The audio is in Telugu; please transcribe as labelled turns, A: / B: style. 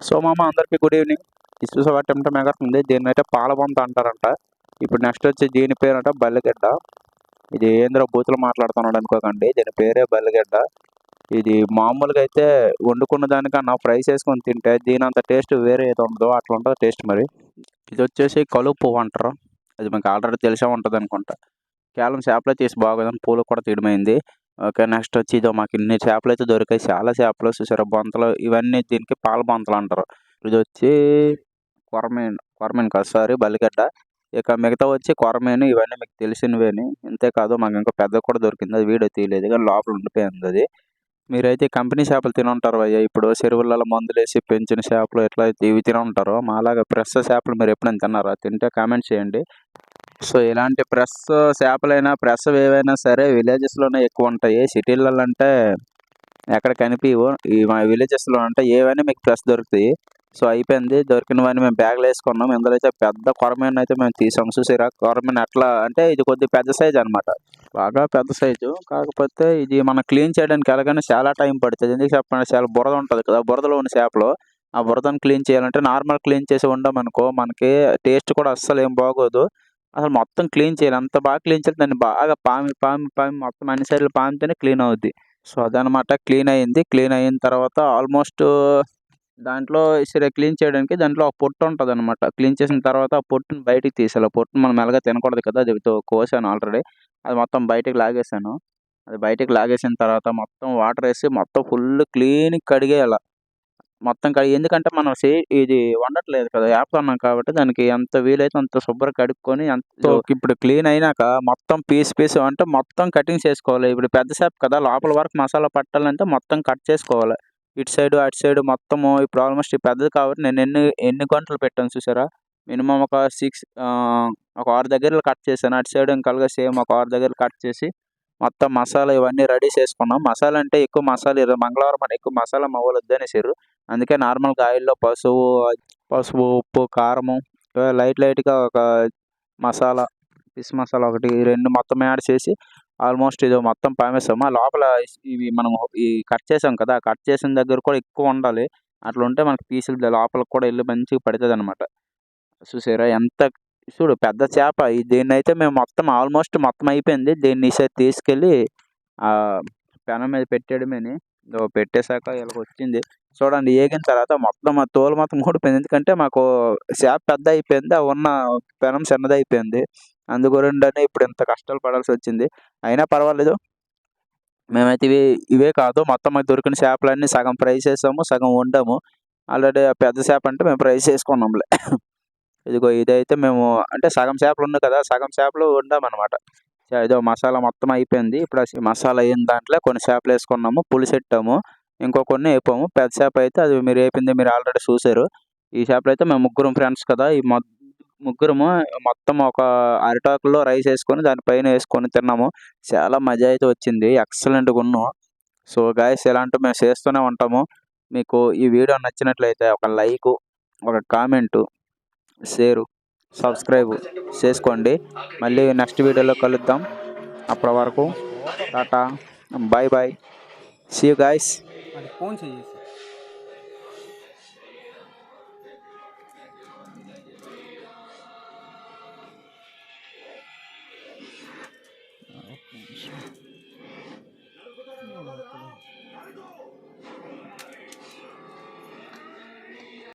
A: సో మామ అందరికీ గుడ్ ఈవినింగ్. ఇది చూసావా టెంట మెగస్తుంది. దీన్ని అయితే పాలబొంత అంటారంట. ఇప్పుడు నెక్స్ట్ వచ్చి దీని పేరు అంట బల్లిగడ్డ. ఇది ఏంద్ర బూతులు మాట్లాడుతున్నాడు అనుకోకండి, దీని పేరే బల్లిగడ్డ. ఇది మామూలుగా అయితే వండుకున్న దానికన్నా ఫ్రై చేసుకొని తింటే దీని అంత టేస్ట్ వేరే ఏదో ఉండదో అట్లా ఉంటుంది టేస్ట్. మరి ఇది వచ్చేసి కలుపు పువ్వు అంటారు. అది మీకు ఆల్రెడీ తెలిసే ఉంటుంది అనుకుంటా. కేవలం చేపలే తీసి బాగోదని పూలు కూడా తీయడమైంది. ఓకే, నెక్స్ట్ వచ్చి ఇదో మాకు ఇన్ని చేపలు అయితే దొరికాయి. చాలా చేపలు చూసారా, బొంతలు ఇవన్నీ దీనికి పాల బొంతలు అంటారు. ఇది వచ్చి కొరమీన్ కాదు, సారీ, బల్లిగడ్డ. ఇక మిగతా వచ్చి కొరమీను, ఇవన్నీ మీకు తెలిసినవేని. ఇంతేకాదు మాకు ఇంకా పెద్ద కూడా దొరికింది, అది వీడియో తీయలేదు కానీ లోపల ఉండిపోయింది అది. మీరైతే కంపెనీ చేపలు తిని ఉంటారు అయ్యా, ఇప్పుడు చెరువులలో మందులు వేసి పెంచిన చేపలు ఎట్లా అయితే ఇవి తిని ఉంటారో, మాలాగా ఫ్రెష్ చేపలు మీరు ఎప్పుడైనా తిన్నారా? తింటే కామెంట్ చేయండి. సో ఇలాంటి ఫ్రెష్ చేపలైనా ఫ్రెష్ ఏవైనా సరే విలేజెస్లోనే ఎక్కువ ఉంటాయి. సిటీలలో అంటే ఎక్కడ కనిపించవు. ఈ మా విలేజెస్లో అంటే ఏవైనా మీకు ఫ్రెష్ దొరుకుతాయి. సో అయిపోయింది, దొరికినవన్నీ మేము బ్యాగ్లో వేసుకున్నాం. ఇందులో అయితే పెద్ద కొరమీన్ అయితే మేము తీసాం. చూసారా కొరమీన్ ఎట్లా అంటే ఇది కొద్దిగా పెద్ద సైజ్ అనమాట, బాగా పెద్ద సైజు. కాకపోతే ఇది మనం క్లీన్ చేయడానికి ఎలాగైనా చాలా టైం పడుతుంది. ఎందుకు చెప్పండి, చాలా బురద ఉంటుంది కదా, బురదలో ఉన్న చేపలు ఆ బురదను క్లీన్ చేయాలంటే నార్మల్ క్లీన్ చేసి వండామనుకో మనకి టేస్ట్ కూడా అస్సలు ఏం బాగోదు. అసలు మొత్తం క్లీన్ చేయాలి, అంత బాగా క్లీన్ చేయాలి. దాన్ని బాగా పామి పామి పామి మొత్తం అన్ని సైడ్లు పామితేనే క్లీన్ అవుద్ది. సో అదనమాట, క్లీన్ అయ్యింది. క్లీన్ అయిన తర్వాత ఆల్మోస్ట్ దాంట్లో సరే క్లీన్ చేయడానికి దాంట్లో ఒక పొట్టు ఉంటుంది అనమాట. క్లీన్ చేసిన తర్వాత ఆ పొట్టుని బయటికి తీసేయాలి. పొట్టుని మనం ఎలాగ తినకూడదు కదా, అది కోసాను ఆల్రెడీ. అది మొత్తం బయటికి లాగేసాను. అది బయటికి లాగేసిన తర్వాత మొత్తం వాటర్ వేసి మొత్తం ఫుల్ క్లీన్ కడిగేయాలి. మొత్తం ఎందుకంటే మనం ఇది వండట్లేదు కదా, వేపుతున్నాం కాబట్టి దానికి ఎంత వీలైతే అంత శుభ్రంగా కడుక్కొని సో ఇప్పుడు క్లీన్ అయినాక మొత్తం పీస్ అంటే మొత్తం కటింగ్ చేసుకోవాలి. ఇప్పుడు పెద్ద చేప కదా, లోపల వరకు మసాలా పట్టాలంటే మొత్తం కట్ చేసుకోవాలి. ఇటు సైడ్ అటు సైడ్ మొత్తము. ఇప్పుడు ఆల్మోస్ట్ పెద్దది కాబట్టి నేను ఎన్ని గంటలు పెట్టాను చూసారా, మినిమం ఒక 6 దగ్గరలు కట్ చేశాను. అటు సైడ్ ఇంకా సేమ్ ఒక 6 దగ్గరలు కట్ చేసి మొత్తం మసాలా ఇవన్నీ రెడీ చేసుకున్నాం. మసాలా అంటే ఎక్కువ మసాలా మంగళవారం అని ఎక్కువ మసాలా మా వాళ్ళు వద్దనేసారు. అందుకే నార్మల్గా ఆయిల్లో పసుపు ఉప్పు కారము లైట్గా ఒక మసాలా ఫిష్ మసాలా 1 2 మొత్తం యాడ్ చేసి ఆల్మోస్ట్ ఇది మొత్తం పామేస్తాము. ఆ లోపల ఇవి మనం ఈ కట్ చేసాం కదా, కట్ చేసిన దగ్గర కూడా ఎక్కువ ఉండాలి. అట్లా ఉంటే మనకి పీసులు లోపలికి కూడా వెళ్ళి మంచిగా పడుతుంది అనమాట. చూసారా ఎంత, చూడు పెద్ద చేప. దీన్నైతే మేము ఆల్మోస్ట్ మొత్తం అయిపోయింది. దీన్ని ఈసారి తీసుకెళ్ళి పెనం మీద పెట్టేయడమేని. పెట్టేశాక ఇలాగ వచ్చింది చూడండి. ఏగిన తర్వాత మొత్తం ఆ తోలు మొత్తం ఊడిపోయింది. ఎందుకంటే మాకు చేప పెద్ద అయిపోయింది, ఆ ఉన్న పెనం చిన్నది అయిపోయింది. అందుగురిండనే ఇప్పుడు ఇంత కష్టాలు పడాల్సి వచ్చింది. అయినా పర్వాలేదు, మేమైతే ఇవే కాదు మొత్తం దొరికిన చేపలన్నీ సగం ఫ్రై చేసాము, సగం వండాము. ఆల్రెడీ ఆ పెద్ద చేప అంటే మేము ఫ్రై చేసుకున్నాంలే. ఇదిగో ఇదైతే మేము అంటే సగం చేపలు ఉన్నాయి కదా, సగం చేపలు వండామన్నమాట. ఇదో మసాలా మొత్తం అయిపోయింది. ఇప్పుడు ఆ మసాలా అయిన దాంట్లో కొన్ని చేపలు వేసుకున్నాము, పులుసు పెట్టాము, ఇంకో కొన్ని వేపాము. పెద్ద చేప అయితే అది మీరు వేపింది మీరు ఆల్రెడీ చూసారు. ఈ చేపలు అయితే మేము ముగ్గురం ఫ్రెండ్స్ కదా, ఈ ముగ్గురము మొత్తం ఒక అరిటాకుల్లో రైస్ వేసుకొని దానిపైన వేసుకొని తిన్నాము. చాలా మజా అయితే వచ్చింది, ఎక్సలెంట్గా ఉన్నాం. సో గాయస్ ఇలాంటివి మేము చేస్తూనే ఉంటాము. మీకు ఈ వీడియో నచ్చినట్లయితే ఒక లైకు, ఒక కామెంటు, షేరు, సబ్స్క్రైబ్ చేసుకోండి. మళ్ళీ నెక్స్ట్ వీడియోలో కలుద్దాం. అప్పటి వరకు టాటా, bye bye, see you guys.